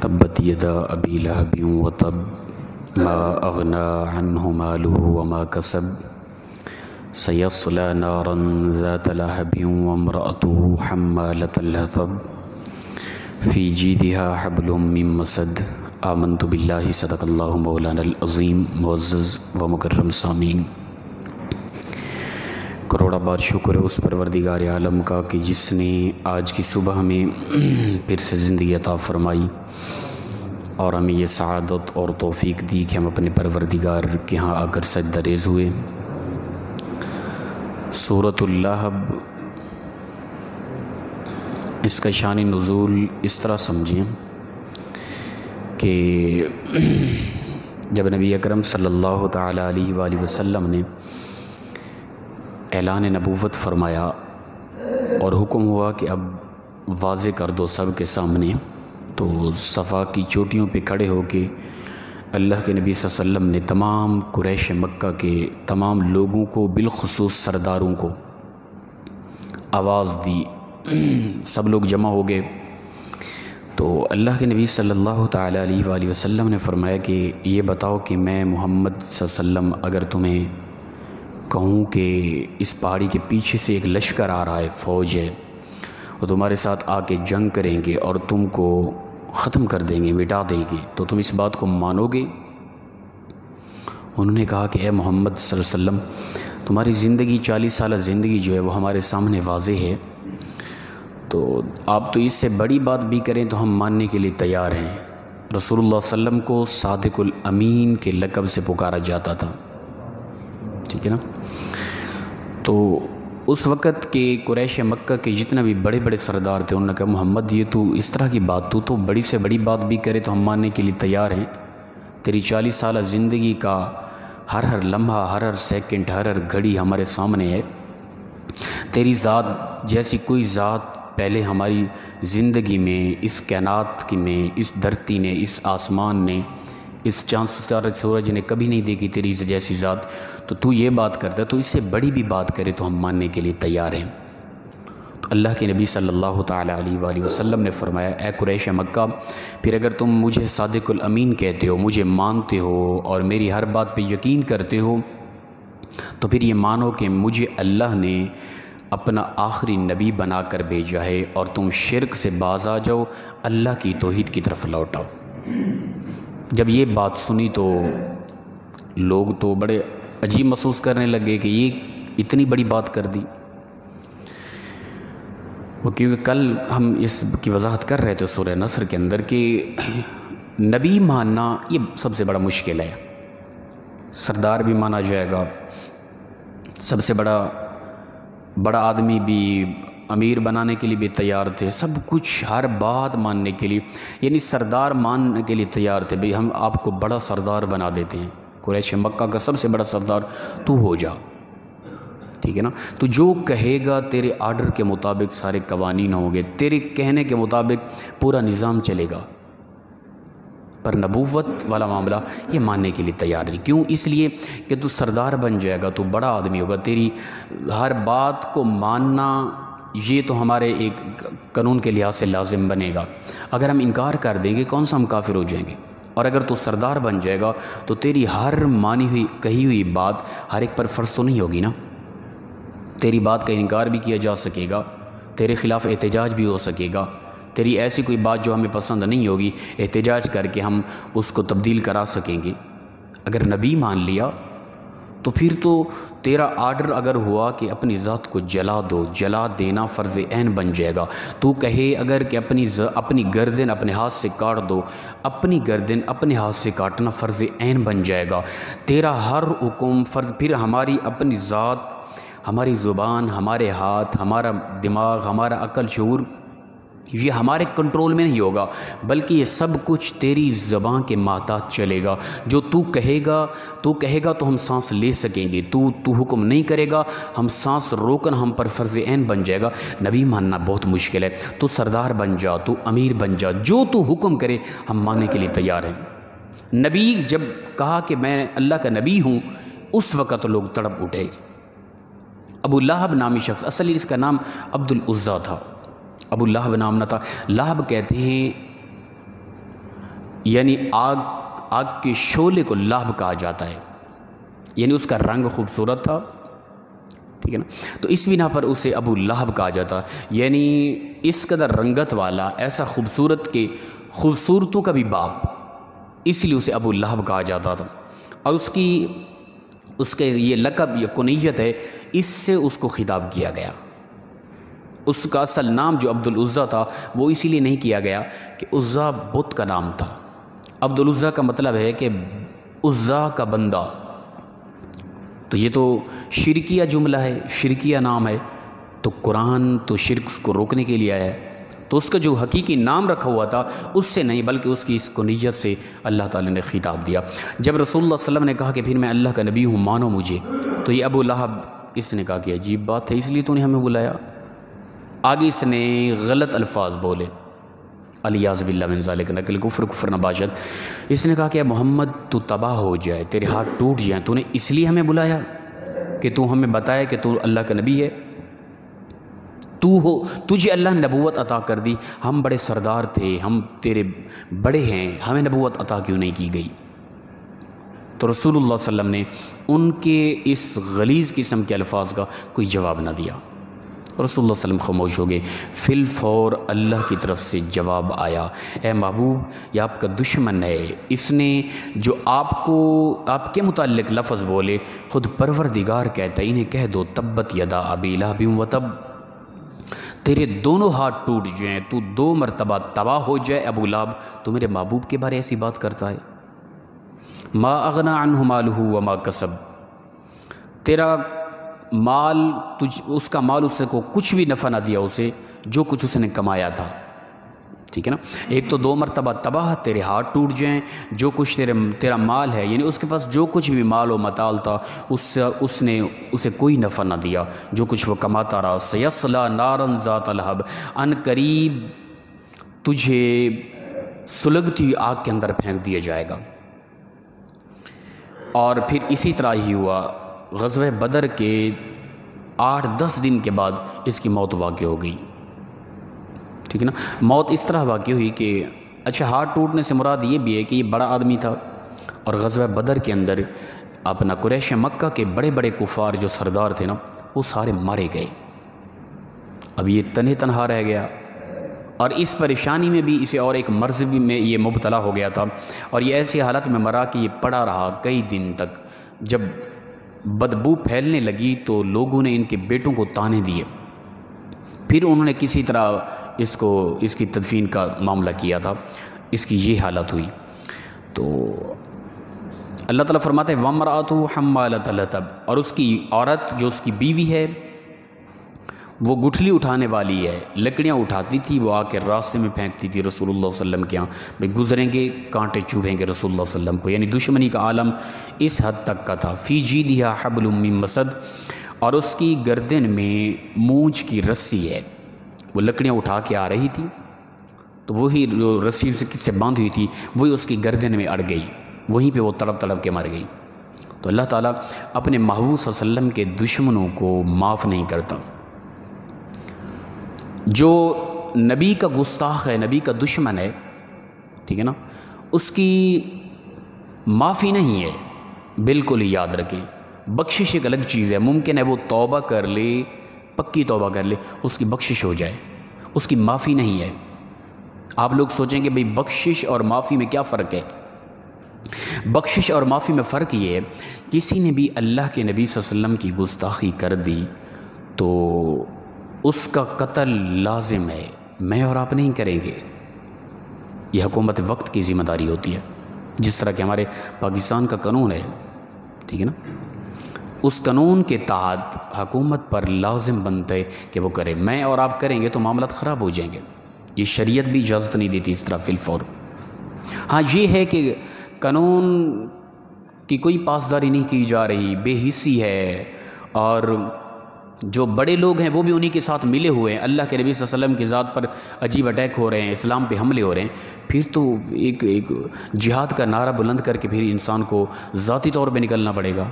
تبت یدا ابی لہب وتب ما اغنی عنہ مالہ وما کسب سیصلی نارا ذات لہب وامرأتہ حمالۃ الحطب فی جیدها حبل من مسد۔ آمنت باللہ، صدق اللہ مولانا العظیم۔ معزز و مکرم سامعین، کروڑا بار شکر ہے اس پروردگار عالم کا کہ جس نے آج کی صبح میں پھر سے زندگی عطا فرمائی اور ہمیں یہ سعادت اور توفیق دی کہ ہم اپنے پروردگار کے ہاں آ کر سجدہ ریز ہوئے۔ سورۃ اللہب، اس کا شان نزول اس طرح سمجھیں کہ جب نبی اکرم صلی اللہ تعالی علیہ وآلہ وسلم نے اعلان نبوت فرمایا اور حکم ہوا کہ اب واضح کر دو سب کے سامنے، تو صفا کی چوٹیوں پہ کھڑے ہو کے اللہ کے نبی صلی اللہ علیہ وسلم نے تمام قریش مکہ کے تمام لوگوں کو، بالخصوص سرداروں کو آواز دی۔ سب لوگ جمع ہو گئے تو اللہ کے نبی صلی اللہ تعالی علیہ وآلہ وسلم نے فرمایا کہ یہ بتاؤ کہ میں محمد صلی اللہ علیہ وسلم اگر تمہیں کہوں کہ اس پہاڑی کے پیچھے سے ایک لشکر آ رہا ہے، فوج ہے، وہ تمہارے ساتھ آ کے جنگ کریں گے اور تم کو ختم کر دیں گے، مٹا دیں گے، تو تم اس بات کو مانو گے؟ انہوں نے کہا کہ اے محمد صلی اللہ علیہ وسلم، تمہاری زندگی 40 سالہ زندگی جو ہے وہ ہمارے سامنے واضح ہے، تو آپ تو اس سے بڑی بات بھی کریں تو ہم ماننے کے لیے تیار ہیں۔ رسول اللہ صلی اللہ علیہ وسلم کو صادق الامین کے لقب سے پکارا جاتا تھا، ٹھیک ہے نا؟ تو اس وقت کے قریش مکہ کے جتنے بھی بڑے بڑے سردار تھے، انہوں نے کہا محمد یہ تو اس طرح کی بات، تو بڑی سے بڑی بات بھی کرے تو ہم ماننے کے لیے تیار ہیں۔ تیری 40 سالہ زندگی کا ہر لمحہ، ہر سیکنڈ، ہر گھڑی ہمارے سامنے ہے۔ تیری ذات جیسی کوئی ذات پہلے ہماری زندگی میں، اس کائنات میں، اس دھرتی نے، اس آسمان نے، اس چاند ستارہ سورج نے کبھی نہیں دیکھی تیری جیسی ذات، تو یہ بات کرتا ہے تو اس سے بڑی بھی بات کرے تو ہم ماننے کے لیے تیار ہیں۔ تو اللہ کے نبی صلی اللہ تعالی علیہ وآلہ وسلم نے فرمایا اے قریش مکہ، پھر اگر تم مجھے صادق الامین کہتے ہو، مجھے مانتے ہو اور میری ہر بات پہ یقین کرتے ہو، تو پھر یہ مانو کہ مجھے اللہ نے اپنا آخری نبی بنا کر بھیجا ہے، اور تم شرک سے باز آ جاؤ، اللہ کی توحید کی طرف لوٹ آؤ۔ جب یہ بات سنی تو لوگ تو بڑے عجیب محسوس کرنے لگے کہ یہ اتنی بڑی بات کر دی۔ وہ کیونکہ کل ہم اس کی وضاحت کر رہے تھے سورہ نصر کے اندر کہ نبی ماننا یہ سب سے بڑا مشکل ہے۔ سردار بھی مانا جائے گا، سب سے بڑا آدمی بھی امیر بنانے کے لیے بھی تیار تھے، سب کچھ ہر بات ماننے کے لیے، یعنی سردار ماننے کے لیے تیار تھے، بھئی ہم آپ کو بڑا سردار بنا دیتے ہیں، قریش مکہ کا سب سے بڑا سردار تو ہو جا، ٹھیک ہے نا؟ تو جو کہے گا تیرے آرڈر کے مطابق سارے قوانین ہوں گے، تیرے کہنے کے مطابق پورا نظام چلے گا، پر نبوت والا معاملہ یہ ماننے کے لیے تیار نہیں۔ کیوں؟ اس لیے کہ تو سردار بن جائے گا، تو بڑا آدمی ہوگا، تیری ہر بات کو ماننا یہ تو ہمارے ایک قانون کے لحاظ سے لازم بنے گا۔ اگر ہم انکار کر دیں گے کون سا ہم کافر ہو جائیں گے؟ اور اگر تو سردار بن جائے گا تو تیری ہر مانی ہوئی کہی ہوئی بات ہر ایک پر فرض تو نہیں ہوگی نا، تیری بات کا انکار بھی کیا جا سکے گا، تیرے خلاف احتجاج بھی ہو سکے گا، تیری ایسی کوئی بات جو ہمیں پسند نہیں ہوگی احتجاج کر کے ہم اس کو تبدیل کرا سکیں گے۔ اگر نبی مان لیا تو پھر تو تیرا آرڈر اگر ہوا کہ اپنی ذات کو جلا دو، جلا دینا فرض عین بن جائے گا۔ تو کہے اگر کہ اپنی گردن اپنے ہاتھ سے کاٹ دو، اپنی گردن اپنے ہاتھ سے کاٹنا فرض عین بن جائے گا۔ تیرا ہر حکم فرض، پھر ہماری اپنی ذات، ہماری زبان، ہمارے ہاتھ، ہمارا دماغ، ہمارا عقل، شعور، یہ ہمارے کنٹرول میں نہیں ہوگا، بلکہ یہ سب کچھ تیری زبان کے ماتحت چلے گا۔ جو تو کہے گا تو ہم سانس لے سکیں گے، تو حکم نہیں کرے گا، ہم سانس روکنا ہم پر فرض عین بن جائے گا۔ نبی ماننا بہت مشکل ہے، تو سردار بن جا، تو امیر بن جا، جو تو حکم کرے ہم ماننے کے لیے تیار ہیں۔ نبی جب کہا کہ میں اللہ کا نبی ہوں، اس وقت لوگ تڑپ اٹھے۔ ابو لہب نامی شخص، اصل اس کا نام عبد العزیٰ تھا، ابو لہب نام نہ تھا۔ لہب کہتے ہیں یعنی آگ کے شعلے کو لہب کہا جاتا ہے، یعنی اس کا رنگ خوبصورت تھا، ٹھیک ہے نا، تو اس بنا پر اسے ابو لہب کہا جاتا، یعنی اس قدر رنگت والا، ایسا خوبصورت کہ خوبصورتوں کا بھی باپ، اس لیے اسے ابو لہب کہا جاتا تھا۔ اور اس کے یہ لقب یا کنیت ہے، اس سے اس کو خطاب کیا گیا۔ اس کا اصل نام جو عبد العزیٰ تھا وہ اسی لیے نہیں کیا گیا کہ عزیٰ بت کا نام تھا۔ عبد العزیٰ کا مطلب ہے کہ عزیٰ کا بندہ، تو یہ تو شرکیہ جملہ ہے، شرکیہ نام ہے، تو قرآن تو شرک کو روکنے کے لیے آیا ہے، تو اس کا جو حقیقی نام رکھا ہوا تھا اس سے نہیں بلکہ اس کی اس کنیت سے اللہ تعالی نے خطاب دیا۔ جب رسول اللہ صلی اللہ علیہ وسلم نے کہا کہ پھر میں اللہ کا نبی ہوں، مانو مجھے، تو یہ ابو لہب اس نے کہا کہ عجیب بات ہے، اس لیے تو نے ہمیں بلایا۔ آگے اس نے غلط الفاظ بولے، الیاذ باللہ من ذالک، نقل کفر نباشت۔ اس نے کہا کہ اے محمد تو تباہ ہو جائے، تیرے ہاتھ ٹوٹ جائیں، تو نے اس لیے ہمیں بلایا کہ تو ہمیں بتایا کہ تو اللہ کا نبی ہے، تجھے اللہ نے نبوت عطا کر دی، ہم بڑے سردار تھے، ہم تیرے بڑے ہیں، ہمیں نبوت عطا کیوں نہیں کی گئی؟ تو رسول اللہ صلی اللہ علیہ وسلم نے ان کے اس غلیظ قسم کے الفاظ کا کوئی جواب نہ دیا، رسول اللہ صلی اللہ علیہ وسلم خاموش ہو گئے۔ فی الفور اللہ کی طرف سے جواب آیا، اے محبوب یہ آپ کا دشمن ہے، اس نے جو آپ کے متعلق لفظ بولے خود پروردگار کہتا ہے، انہیں کہہ دو تبت یدا ابی لہب و تب، تیرے دونوں ہاتھ ٹوٹ جائیں، تو 2 مرتبہ تباہ ہو جائے۔ ابو لہب تو میرے محبوب کے بارے ایسی بات کرتا ہے، ما اغنی عنہ مالہ وما کسب، تیرا مال اس کا مال اس کو کچھ بھی نفع نہ دیا، اسے جو کچھ اس نے کمایا تھا، ٹھیک ہے نا۔ ایک تو 2 مرتبہ تباہ، تیرے ہاتھ ٹوٹ جائیں، جو کچھ تیرا مال ہے، یعنی اس کے پاس جو کچھ بھی مال و متاع تھا اس نے اسے کوئی نفع نہ دیا، جو کچھ وہ کماتا رہا۔ سیصلی نارا ذات لہب، ان قریب تجھے سلگتی آگ کے اندر پھینک دیا جائے گا۔ اور پھر اسی طرح ہی ہوا، غزوہ بدر کے 8-10 دن کے بعد اس کی موت واقع ہو گئی، ٹھیک ہے نا۔ موت اس طرح واقع ہوئی کہ اچھا ہاتھ ٹوٹنے سے مراد یہ بھی ہے کہ یہ بڑا آدمی تھا، اور غزوہ بدر کے اندر اپنا قریش مکہ کے بڑے بڑے کفار جو سردار تھے نا وہ سارے مارے گئے، اب یہ تنہا رہ گیا، اور اس پریشانی میں بھی اسے اور ایک مرض بھی میں یہ مبتلا ہو گیا تھا، اور یہ ایسی حالت میں مرا کہ یہ پڑا رہا کئی دن تک۔ جب بدبو پھیلنے لگی تو لوگوں نے ان کے بیٹوں کو تانے دیے، پھر انہوں نے کسی طرح اس کی تدفین کا معاملہ کیا تھا، اس کی یہ حالت ہوئی۔ تو اللہ تعالیٰ فرماتے ہیں وَامْرَأَتُهُ حَمَّالَةَ الْحَطَبِ، اور اس کی عورت جو اس کی بیوی ہے وہ گٹھلی اٹھانے والی ہے، لکڑیاں اٹھاتی تھی، وہ آ کے راستے میں پھینکتی تھی رسول اللہ صلی اللہ علیہ وسلم کے یہاں، بھئی گزریں گے کانٹے چوبھیں گے رسول اللہ صلی اللہ علیہ وسلم کو، یعنی دشمنی کا عالم اس حد تک کا تھا۔ فی جیدہا حبل من مسد، اور اس کی گردن میں مونچھ کی رسی ہے، وہ لکڑیاں اٹھا کے آ رہی تھی تو وہی جو رسی سے باندھ ہوئی تھی وہی اس کی گردن میں اڑ گئی، وہیں پہ وہ تڑپ تڑپ کے مر گئی۔ تو اللہ تعالیٰ اپنے محبوب صلی اللہ علیہ وسلم کے دشمنوں کو معاف نہیں کرتا۔ جو نبی کا گستاخ ہے، نبی کا دشمن ہے، ٹھیک ہے نا، اس کی معافی نہیں ہے، بالکل ہی یاد رکھیں۔ بخشش ایک الگ چیز ہے، ممکن ہے وہ توبہ کر لے، پکی توبہ کر لے، اس کی بخشش ہو جائے، اس کی معافی نہیں ہے۔ آپ لوگ سوچیں کہ بھئی بخشش اور معافی میں کیا فرق ہے؟ بخشش اور معافی میں فرق یہ ہے، کسی نے بھی اللہ کے نبی صلی اللہ علیہ وسلم کی گستاخی کر دی تو اس کا قتل لازم ہے، میں اور آپ نہیں کریں گے، یہ حکومت وقت کی ذمہ داری ہوتی ہے، جس طرح کہ ہمارے پاکستان کا قانون ہے، ٹھیک ہے نا، اس قانون کے تحت حکومت پر لازم بنتا ہے کہ وہ کرے، میں اور آپ کریں گے تو معاملات خراب ہو جائیں گے، یہ شریعت بھی اجازت نہیں دیتی اس طرح فی الفور۔ ہاں یہ ہے کہ قانون کی کوئی پاسداری نہیں کی جا رہی، بے حسی ہے، اور جو بڑے لوگ ہیں وہ بھی انہی کے ساتھ ملے ہوئے ہیں، اللہ کے نبی صلی اللہ علیہ وسلم کی ذات پر عجیب اٹیک ہو رہے ہیں، اسلام پہ حملے ہو رہے ہیں، پھر تو ایک جہاد کا نعرہ بلند کر کے پھر انسان کو ذاتی طور پہ نکلنا پڑے گا،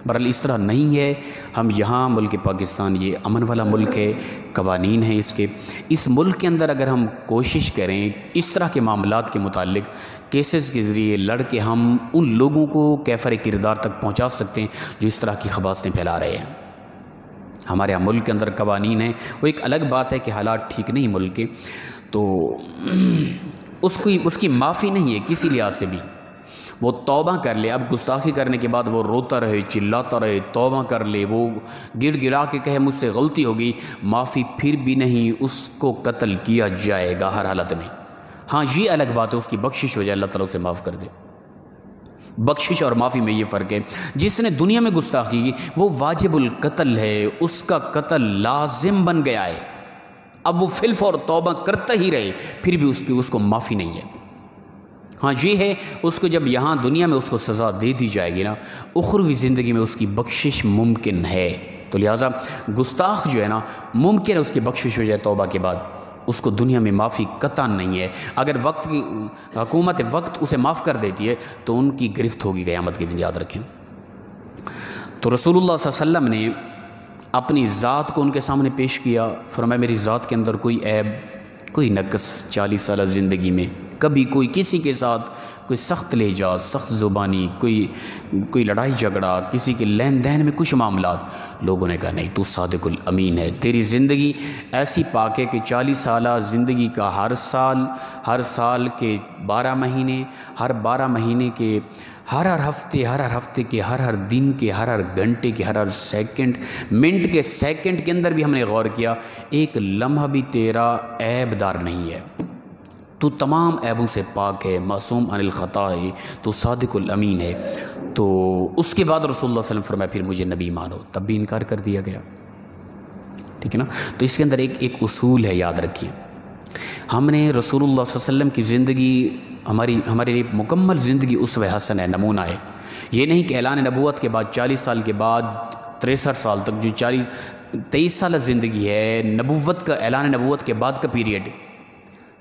برحال اس طرح نہیں ہے. ہم یہاں ملک پاکستان یہ امن والا ملک ہے، قوانین ہیں اس کے. اس ملک کے اندر اگر ہم کوشش کریں اس طرح کے معاملات کے متعلق کیسز کے ذریعے لڑ کے ہم ان لوگوں کو کیفر کردار تک پہنچا سکتے ہیں جو اس طرح کی خباثتیں پھیلا رہے ہیں. ہمارے یہاں ملک کے اندر قوانین ہیں. وہ ایک الگ بات ہے کہ حالات ٹھیک نہیں ملک کے، تو اس کی معافی نہیں ہے کسی لحاظ سے بھی. وہ توبہ کر لے، اب گستاخی کرنے کے بعد وہ روتا رہے، چلاتا رہے، توبہ کر لے، وہ گڑ گڑا کے کہے مجھ سے غلطی ہوگی، معافی پھر بھی نہیں، اس کو قتل کیا جائے گا ہر حالت میں. ہاں یہ الگ بات ہے اس کی بخشش ہو جائے، اللہ تعالیٰ اسے معاف کر دے. بخشش اور معافی میں یہ فرق ہے. جس نے دنیا میں گستاخی کی وہ واجب القتل ہے، اس کا قتل لازم بن گیا ہے. اب وہ فی الفور توبہ کرتا ہی رہے پھر بھی اس کو معافی نہیں ہے. ہاں یہ ہے اس کو جب یہاں دنیا میں اس کو سزا دے دی جائے گی نا، اخروی زندگی میں اس کی بخشش ممکن ہے. تو لہٰذا گستاخ جو ہے نا ممکن ہے اس کی بخشش ہو جائے توبہ کے بعد، اس کو دنیا میں معافی قطعاً نہیں ہے. اگر وقت کی حکومت وقت اسے معاف کر دیتی ہے تو ان کی گرفت ہوگی قیامت کے دن، یاد رکھیں. تو رسول اللہ صلی اللہ علیہ وسلم نے اپنی ذات کو ان کے سامنے پیش کیا، فرمایا میری ذات کے اندر کوئی عیب، کوئی نقص 40 سالہ زندگی میں کبھی کوئی کسی کے ساتھ کوئی سخت لہجہ، سخت زبانی، کوئی لڑائی جھگڑا، کسی کے لین دین میں کچھ معاملات. لوگوں نے کہا نہیں تو صادق الامین ہے، تیری زندگی ایسی پاک ہے کہ 40 سالہ زندگی کا ہر سال کے 12 مہینے، ہر 12 مہینے کے ہر ہفتے کے ہر دن کے ہر گھنٹے کے ہر سیکنڈ، منٹ کے سیکنڈ کے اندر بھی ہم نے غور کیا ایک لمحہ بھی تیرا عیب دار نہیں ہے، تو تمام عیبوں سے پاک ہے، معصوم عن الخطا ہے، تو صادق الامین ہے. تو اس کے بعد رسول اللہ صلی اللہ علیہ وسلم فرمایا پھر مجھے نبی مانو، تب بھی انکار کر دیا گیا. ٹھیک ہے نا. تو اس کے اندر ایک اصول ہے، یاد رکھیے. ہم نے رسول اللہ صلی اللہ علیہ وسلم کی زندگی ہمارے لیے مکمل زندگی اسوہ حسن ہے، نمونہ ہے. یہ نہیں کہ اعلان نبوت کے بعد 40 سال کے بعد 63 سال تک جو 23 سالہ زندگی ہے، نبوت کا اعلان نبوت کے بعد کا پیریڈ،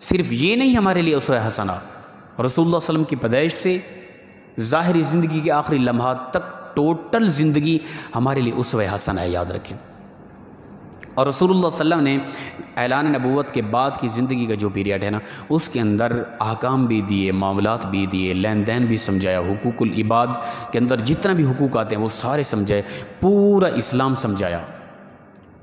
صرف یہ نہیں ہمارے لیے اسوہ حسنہ. رسول اللہ صلی اللہ علیہ وسلم کی پیدائش سے ظاہری زندگی کے آخری لمحات تک ٹوٹل زندگی ہمارے لیے اسوہ حسنہ ہے، یاد رکھیں. اور رسول اللہ صلی اللہ علیہ وسلم نے اعلان نبوت کے بعد کی زندگی کا جو پیریڈ ہے نا، اس کے اندر احکام بھی دیے، معاملات بھی دیے، لین دین بھی سمجھایا، حقوق العباد کے اندر جتنا بھی حقوق آتے ہیں وہ سارے سمجھائے، پورا اسلام سمجھایا.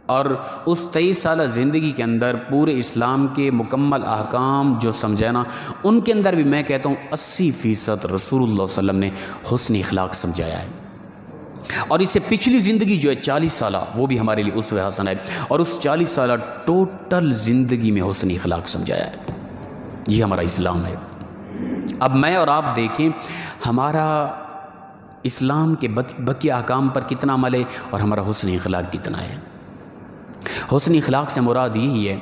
اور اس 23 سالہ زندگی کے اندر پورے اسلام کے مکمل احکام جو سمجھانا، ان کے اندر بھی میں کہتا ہوں 80% رسول اللہ صلی اللہ علیہ وسلم نے حسن اخلاق سمجھایا ہے. اور اس سے پچھلی زندگی جو ہے 40 سالہ، وہ بھی ہمارے لیے اسوہ حسنہ ہے. اور اس 40 سالہ ٹوٹل زندگی میں حسن اخلاق سمجھایا ہے. یہ ہمارا اسلام ہے. اب میں اور آپ دیکھیں ہمارا اسلام کے بقیہ احکام پر کتنا عمل ہے اور ہمارا حسن اخلاق کتنا ہے. حسن اخلاق سے مراد یہی ہے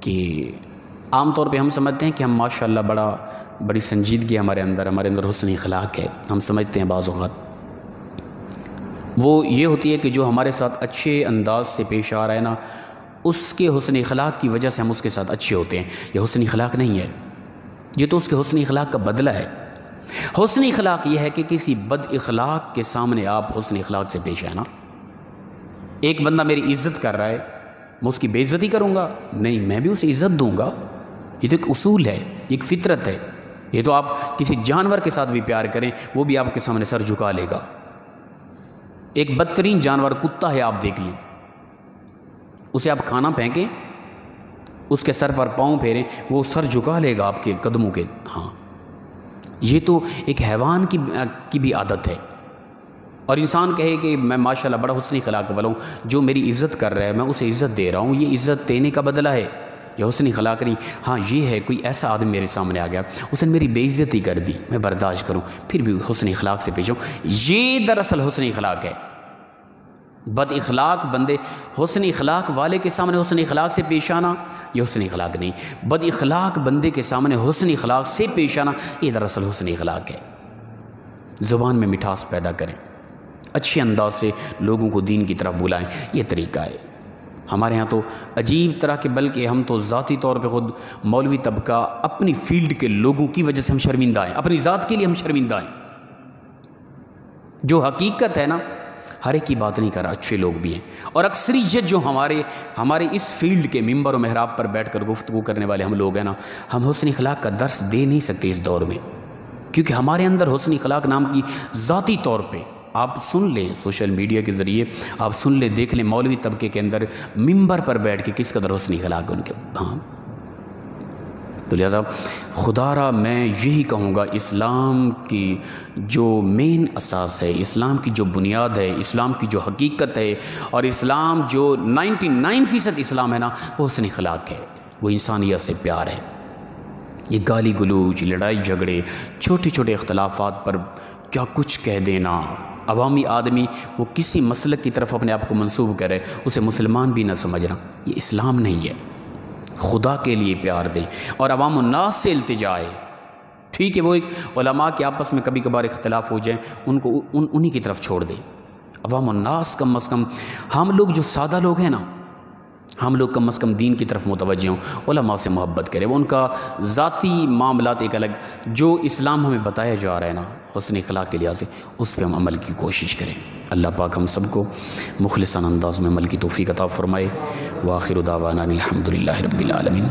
کہ عام طور پہ ہم سمجھتے ہیں کہ ہم ماشاءاللہ بڑی سنجیدگی ہمارے اندر حسن اخلاق ہے. ہم سمجھتے ہیں بعض اوقات وہ یہ ہوتی ہے کہ جو ہمارے ساتھ اچھے انداز سے پیش آ رہا ہے نا، اس کے حسن اخلاق کی وجہ سے ہم اس کے ساتھ اچھے ہوتے ہیں. یہ حسن اخلاق نہیں ہے، یہ تو اس کے حسن اخلاق کا بدلہ ہے. حسن اخلاق یہ ہے کہ کسی بد اخلاق کے سامنے آپ حسن اخلاق سے پیش آئیں نا. ایک بندہ میری عزت کر رہا ہے، میں اس کی بے عزتی کروں گا؟ نہیں، میں بھی اسے عزت دوں گا. یہ تو ایک اصول ہے، ایک فطرت ہے. یہ تو آپ کسی جانور کے ساتھ بھی پیار کریں وہ بھی آپ کے سامنے سر جھکا لے گا. ایک بدترین جانور کتا ہے، آپ دیکھ لیں، اسے آپ کھانا پھینکیں، اس کے سر پر پاؤں پھیریں، وہ سر جھکا لے گا آپ کے قدموں کے. ہاں، یہ تو ایک حیوان کی بھی عادت ہے. اور انسان کہے کہ میں ماشاءاللہ بڑا حسن اخلاق والا ہوں، جو میری عزت کر رہا ہے میں اسے عزت دے رہا ہوں، یہ عزت دینے کا بدلہ ہے، یہ حسن اخلاق نہیں. ہاں یہ ہے کوئی ایسا آدمی میرے سامنے آ گیا، اس نے میری بے عزتی کر دی، میں برداشت کروں پھر بھی حسن اخلاق سے پیش ہوں. یہ دراصل حسن اخلاق ہے. بد اخلاق بندے حسن اخلاق والے کے سامنے حسن اخلاق سے پیش آنا یہ حسن اخلاق نہیں. بد اخلاق بندے کے سامنے حسن اخلاق سے پیش آنا یہ دراصل حسن اخلاق ہے. زبان میں مٹھاس پیدا کریں، اچھے انداز سے لوگوں کو دین کی طرف بلائیں، یہ طریقہ ہے. ہمارے ہاں تو عجیب طرح کے، بلکہ ہم تو ذاتی طور پہ خود مولوی طبقہ اپنی فیلڈ کے لوگوں کی وجہ سے ہم شرمندہ ہیں، اپنی ذات کے لیے ہم شرمندہ ہیں. جو حقیقت ہے نا، ہر ایک کی بات نہیں کر رہا، اچھے لوگ بھی ہیں، اور اکثریت جو ہمارے اس فیلڈ کے ممبر و محراب پر بیٹھ کر گفتگو کرنے والے ہم لوگ ہیں نا، ہم حسن اخلاق کا درس دے نہیں سکتے اس دور میں، کیونکہ ہمارے اندر حسن اخلاق نام کی ذاتی طور پہ آپ سن لیں، سوشل میڈیا کے ذریعے آپ سن لیں، دیکھ لیں مولوی طبقے کے اندر ممبر پر بیٹھ کے کس قدر حسن اخلاق ان کے. ہاں تو لہذا خدا را میں یہی کہوں گا، اسلام کی جو مین اساس ہے، اسلام کی جو بنیاد ہے، اسلام کی جو حقیقت ہے، اور اسلام جو 99% اسلام ہے نا، وہ حسن اخلاق ہے، وہ انسانیت سے پیار ہے. یہ گالی گلوچ، لڑائی جھگڑے، چھوٹے چھوٹے اختلافات پر کیا کچھ کہہ دینا، عوامی آدمی وہ کسی مسلک کی طرف اپنے آپ کو منسوب کرے، اسے مسلمان بھی نہ سمجھنا، یہ اسلام نہیں ہے. خدا کے لیے پیار دیں اور عوام الناس سے التجا ہے. ٹھیک ہے، وہ ایک علماء کے آپس میں کبھی کبھار اختلاف ہو جائیں، ان کو انہی کی طرف چھوڑ دیں. عوام الناس کم از کم، ہم لوگ جو سادہ لوگ ہیں نا، ہم لوگ کم از کم دین کی طرف متوجہ ہوں، علماء سے محبت کریں. وہ ان کا ذاتی معاملات ایک الگ، جو اسلام ہمیں بتایا جا رہا ہے نا حسن اخلاق کے لحاظ سے، اس پہ ہم عمل کی کوشش کریں. اللہ پاک ہم سب کو مخلصانہ انداز میں عمل کی توفیق عطا فرمائے. وآخر دعوانا الحمدللہ رب العالمین.